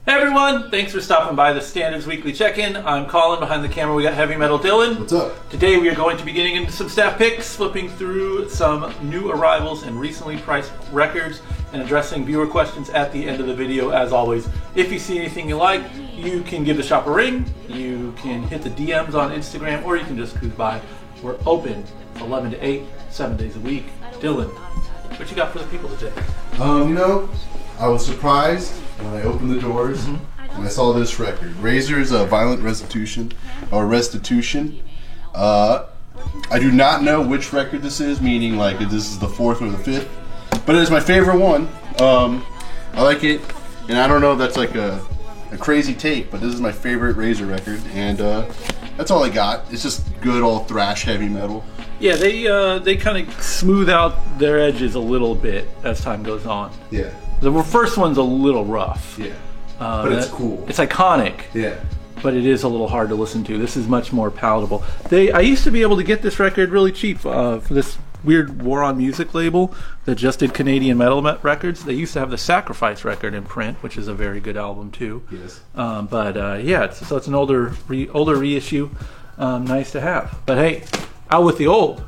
Hey everyone, thanks for stopping by the Standards Weekly Check-In. I'm Colin. Behind the camera we got Heavy Metal Dylan. What's up? Today we are going to be getting into some staff picks, flipping through some new arrivals and recently priced records, and addressing viewer questions at the end of the video. As always, if you see anything you like, you can give the shop a ring, you can hit the DMs on Instagram, or you can just cruise by. We're open 11 to 8, 7 days a week. Dylan, what you got for the people today? I was surprised when I opened the doors and I saw this record. Razor's Violent Restitution. I do not know which record this is, meaning like if this is the 4th or the 5th, but it is my favorite one. I like it, and I don't know if that's like a crazy take, but this is my favorite Razor record, and that's all I got. It's just good old thrash heavy metal. Yeah, they kind of smooth out their edges a little bit as time goes on. Yeah. The first one's a little rough. Yeah. But it's cool. It's iconic. Yeah. But it is a little hard to listen to. This is much more palatable. I used to be able to get this record really cheap for this weird War on Music label that just did Canadian metal records. They used to have the Sacrifice record in print, which is a very good album too. Yes. Yeah, it's an older reissue. Nice to have. But hey, out with the old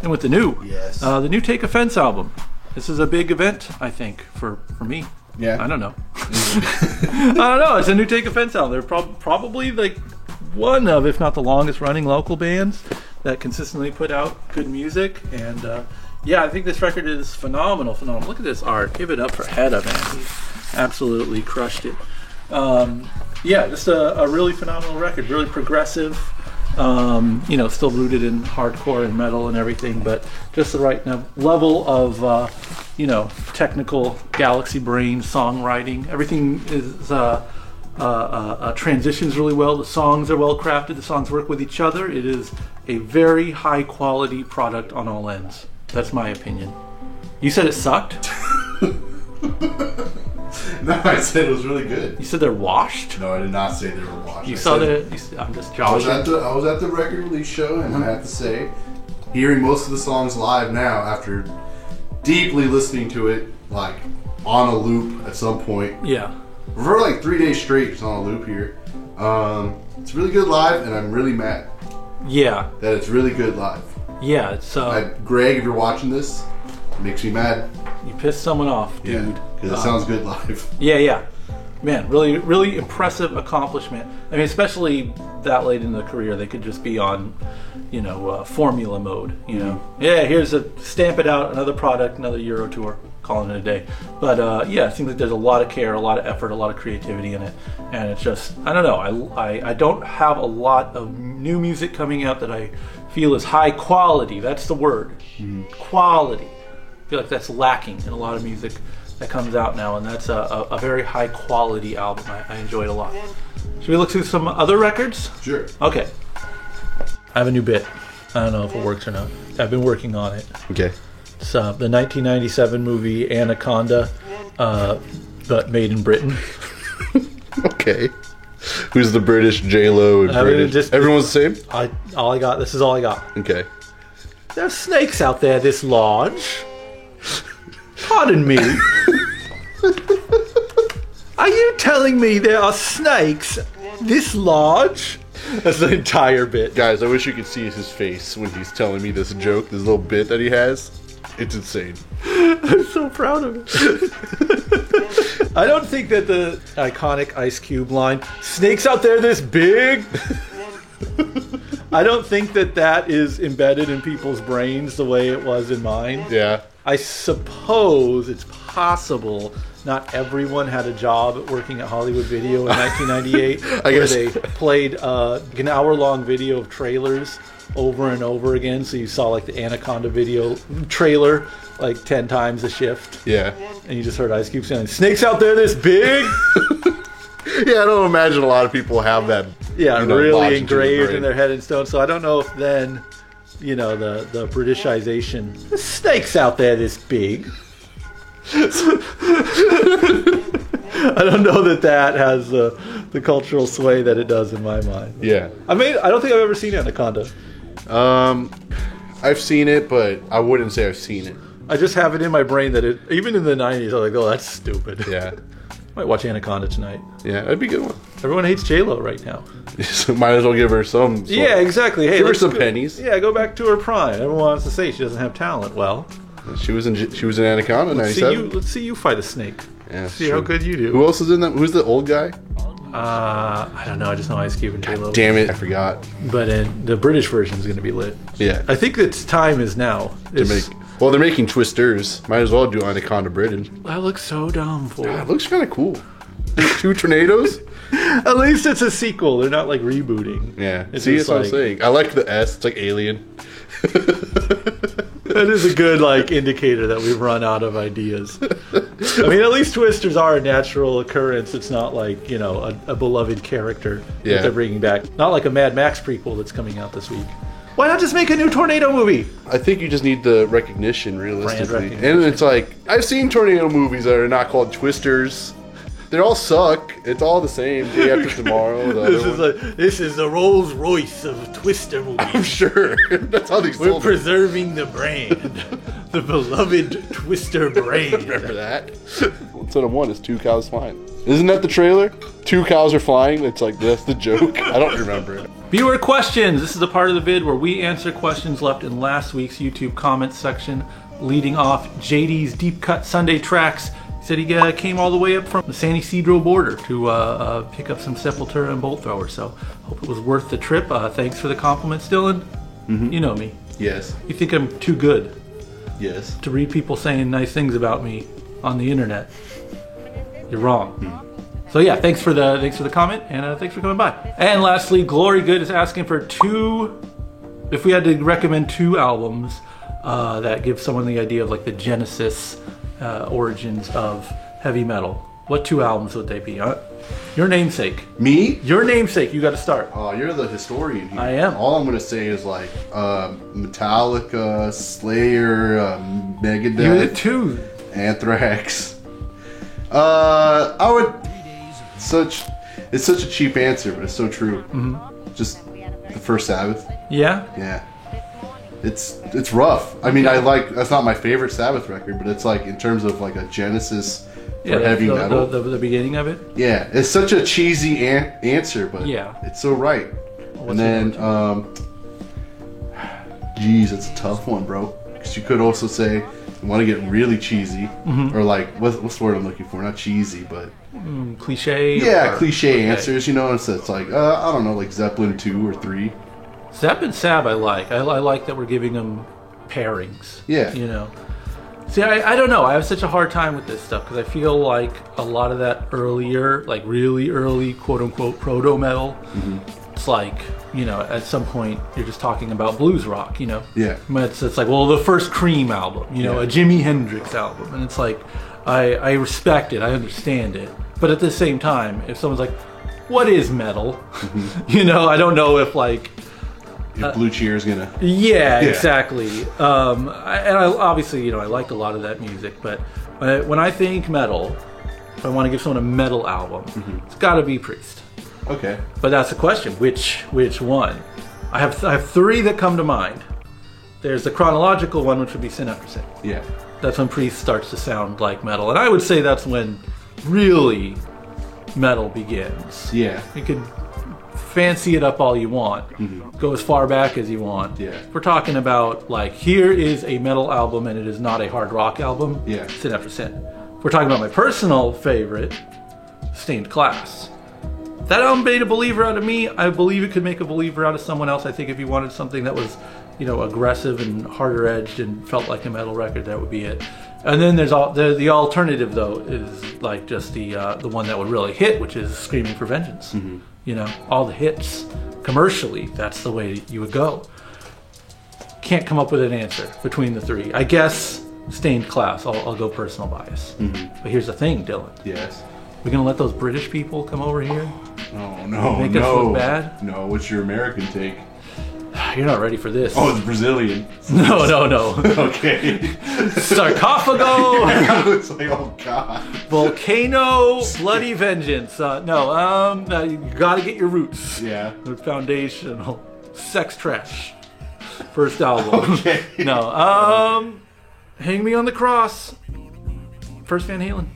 and with the new. Yes. The new Take Offense album. This is a big event, I think, for me. Yeah. I don't know. I don't know. It's a new Take Offense album. They're probably like one of, if not the longest running local bands that consistently put out good music. And yeah, I think this record is phenomenal. Look at this art. Give it up for Hedda, man. He absolutely crushed it. Yeah, just a really phenomenal record. Really progressive. Still rooted in hardcore and metal and everything, but just the right level of, technical Galaxy Brain songwriting. Everything is transitions really well. The songs are well crafted. The songs work with each other. It is a very high quality product on all ends. That's my opinion. You said it sucked? No, I said it was really good. You said they're washed? No, I did not say they were washed. I'm just joshing. I was at the record release show, and I have to say, hearing most of the songs live now, after deeply listening to it, like, on a loop at some point. Yeah. For like 3 days straight, it's on a loop here. It's really good live, and I'm really mad. Yeah. That it's really good live. Yeah, it's... Greg, if you're watching this, it makes me mad. You pissed someone off, dude. Yeah, because it sounds good live. Yeah. Man, really, really impressive accomplishment. I mean, especially that late in the career, they could just be on, formula mode, Yeah, here's stamp it out, another product, another Euro tour, calling it a day. But yeah, it seems like there's a lot of care, a lot of effort, a lot of creativity in it. And it's just, I don't know, I don't have a lot of new music coming out that I feel is high quality. That's the word. Quality. I feel like that's lacking in a lot of music that comes out now, and that's a very high quality album. I enjoyed a lot. Should we look through some other records? Sure. Okay. I have a new bit. I don't know if it works or not. I've been working on it. Okay. It's the 1997 movie Anaconda, but made in Britain. Okay. Who's the British J-Lo and British? Everyone's the same? This is all I got. Okay. There's snakes out there this large. Pardon me. Are you telling me there are snakes this large? That's the entire bit. Guys, I wish you could see his face when he's telling me this joke, this little bit that he has. It's insane. I'm so proud of it. I don't think that the iconic Ice Cube line, snakes out there this big, I don't think that is embedded in people's brains the way it was in mine. Yeah. I suppose it's possible not everyone had a job working at Hollywood Video in 1998 where they played an hour-long video of trailers over and over again. So you saw like the Anaconda video trailer like 10 times a shift. Yeah. And you just heard Ice Cube saying, snakes out there this big? Yeah, I don't imagine a lot of people have that. Yeah, really engraved in their head and stone. So I don't know if then... the Britishization. The snake's out there this big. I don't know that has the cultural sway that it does in my mind. Yeah. I don't think I've ever seen Anaconda. I've seen it, but I wouldn't say I've seen it. I just have it in my brain that even in the 90s, I was like, oh, that's stupid. Yeah. Might watch Anaconda tonight. Yeah, that'd be a good one. Everyone hates J-Lo right now. So might as well give her some. Yeah, exactly. Hey, give her let's some go- pennies. Yeah, go back to her prime. Everyone wants to say she doesn't have talent. Well, She was in Anaconda '97. let's see you fight a snake. Yeah, See how good you do. Who else is in that? Who's the old guy? I don't know. I just know Ice Cube and J-Lo. Damn it, I forgot. But the British version is going to be lit. Yeah. I think its time is now. They're making Twisters. Might as well do Anaconda Britain. That looks so dumb. Fool. It looks kind of cool. 2 tornadoes. At least it's a sequel. They're not like rebooting. Yeah. It's See, just that's what I'm saying. I like the S. It's like Alien. That is a good indicator that we've run out of ideas. I mean, at least Twisters are a natural occurrence. It's not like, a beloved character that they're bringing back. Not like a Mad Max prequel that's coming out this week. Why not just make a new tornado movie? I think you just need the recognition, realistically. recognition. And it's like, I've seen tornado movies that are not called Twisters. They all suck. It's all the same. Day After Tomorrow. This is the Rolls Royce of Twister movies. I'm sure. That's how they We're sold it. preserving the brand. The beloved Twister brand. Remember that? Episode of 1 is 2 cows flying. Isn't that the trailer? 2 cows are flying? It's like, that's the joke. I don't remember it. Viewer questions. This is the part of the vid where we answer questions left in last week's YouTube comments section. Leading off, JD's Deep Cut Sunday Tracks. He said he came all the way up from the San Ysidro border to pick up some Sepultura and Bolt Thrower. So hope it was worth the trip. Thanks for the compliments, Dylan. Mm-hmm. You know me. Yes. You think I'm too good Yes. to read people saying nice things about me on the internet. You're wrong. So yeah, thanks for the comment, and thanks for coming by. And lastly, Glory Good is asking for if we had to recommend 2 albums that give someone the idea of like the genesis origins of heavy metal. What 2 albums would they be? Your namesake. Me? Your namesake. You got to start. Oh, you're the historian here. I am. All I'm going to say is like Metallica, Slayer, Megadeth. You're the 2. Anthrax. I would. It's such a cheap answer, but it's so true. Mm-hmm. Just the First Sabbath. Yeah. Yeah. It's rough. I mean, that's not my favorite Sabbath record, but it's like in terms of like a genesis for heavy metal. The beginning of it. Yeah, it's such a cheesy answer, but yeah, it's so right. And then, geez, it's a tough one, bro. Because you could also say you want to get really cheesy, or like what's the word I'm looking for? Not cheesy, but cliche. Yeah, cliche answers. It's like I don't know, like Zeppelin 2 or 3. Zepp and Sab I like. I like that we're giving them pairings. Yeah. See, I don't know. I have such a hard time with this stuff because I feel like a lot of that earlier, like really early, quote unquote, proto metal. Mm-hmm. It's like, at some point you're just talking about blues rock. Yeah. It's like, well, the first Cream album, a Jimi Hendrix album, and it's like, I respect it, I understand it, but at the same time, if someone's like, what is metal? Mm-hmm. I don't know if like. Blue Cheer is gonna. Yeah, exactly. I obviously, I liked a lot of that music, but when I think metal, if I want to give someone a metal album, it's got to be Priest. Okay. But that's the question. Which one? I have 3 that come to mind. There's the chronological one, which would be Sin After Sin. Yeah. That's when Priest starts to sound like metal, and I would say that's when really metal begins. Yeah. You could fancy it up all you want, go as far back as you want. Yeah. We're talking about like, here is a metal album and it is not a hard rock album. Yeah. Sin After Sin. We're talking about my personal favorite, Stained Class. That album made a believer out of me. I believe it could make a believer out of someone else. I think if you wanted something that was, aggressive and harder edged and felt like a metal record, that would be it. And then there's the alternative though is like just the one that would really hit, which is Screaming for Vengeance. Mm-hmm. All the hits commercially, that's the way you would go. Can't come up with an answer between the 3. I guess Stained Class. I'll go personal bias. Mm-hmm. But here's the thing, Dylan. Yes. We're gonna let those British people come over here? Oh no! Make us look bad? No. What's your American take? You're not ready for this. Oh, it's Brazilian. No. Okay. Sarcophago. I was like, oh god. Volcano. Bloody Vengeance. You gotta get your roots. Yeah. They're foundational. Sex Trash. First album. Okay. No. Hang Me on the Cross. First Van Halen.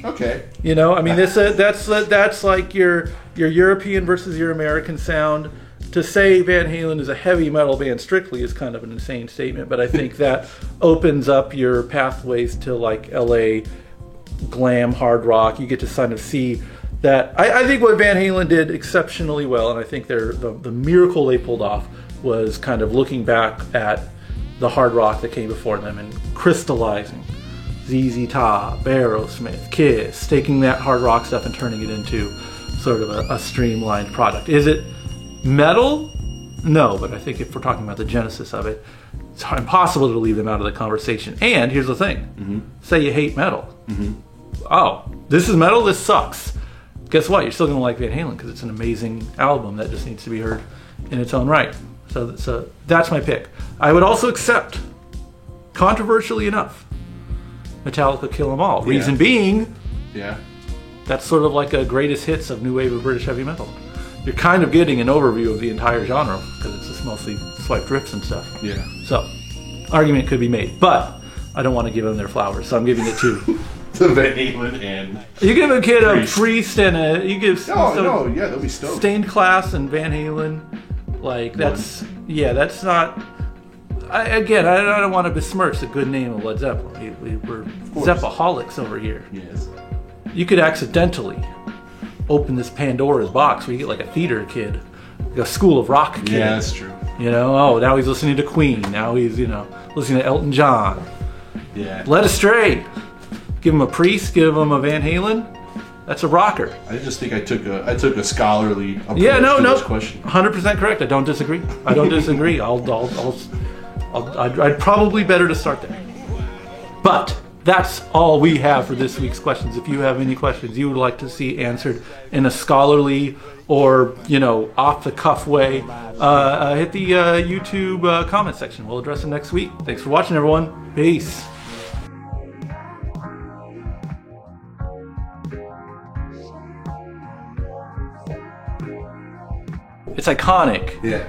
Okay. You know, I mean, that's like your European versus your American sound. To say Van Halen is a heavy metal band strictly is kind of an insane statement, but I think that opens up your pathways to like LA glam hard rock. You get to kind of see that. I think what Van Halen did exceptionally well, and I think the miracle they pulled off was kind of looking back at the hard rock that came before them and crystallizing ZZ Top, Aerosmith, Kiss, taking that hard rock stuff and turning it into sort of a streamlined product. Is it metal? No, but I think if we're talking about the genesis of it, it's impossible to leave them out of the conversation. And here's the thing. Say you hate metal. Oh, this is metal? This sucks. Guess what? You're still going to like Van Halen because it's an amazing album that just needs to be heard in its own right. So that's my pick. I would also accept, controversially enough, Metallica Kill 'Em All. Reason being, that's sort of like a greatest hits of new wave of British heavy metal. You're kind of getting an overview of the entire genre because it's just mostly swiped riffs and stuff. Yeah. So, argument could be made, but I don't want to give them their flowers, so I'm giving it to Van Halen and you give a kid a Priest and they'll be stoked. Stained Class and Van Halen, like that's not. I don't want to besmirch the good name of Led Zeppelin. We're Zeppaholics over here. Yes. You could accidentally open this Pandora's box where you get like a theater kid, like a School of Rock kid. Yeah, that's true. You know, now he's listening to Queen. Now he's, listening to Elton John. Yeah. Led Astray. Give him a Priest, give him a Van Halen. That's a rocker. I just think I took a scholarly approach to this question. 100% correct. I don't disagree. I'd probably better to start there. But that's all we have for this week's questions. If you have any questions you would like to see answered in a scholarly or, off the cuff way, hit the YouTube comment section. We'll address them next week. Thanks for watching, everyone. Peace. It's iconic. Yeah.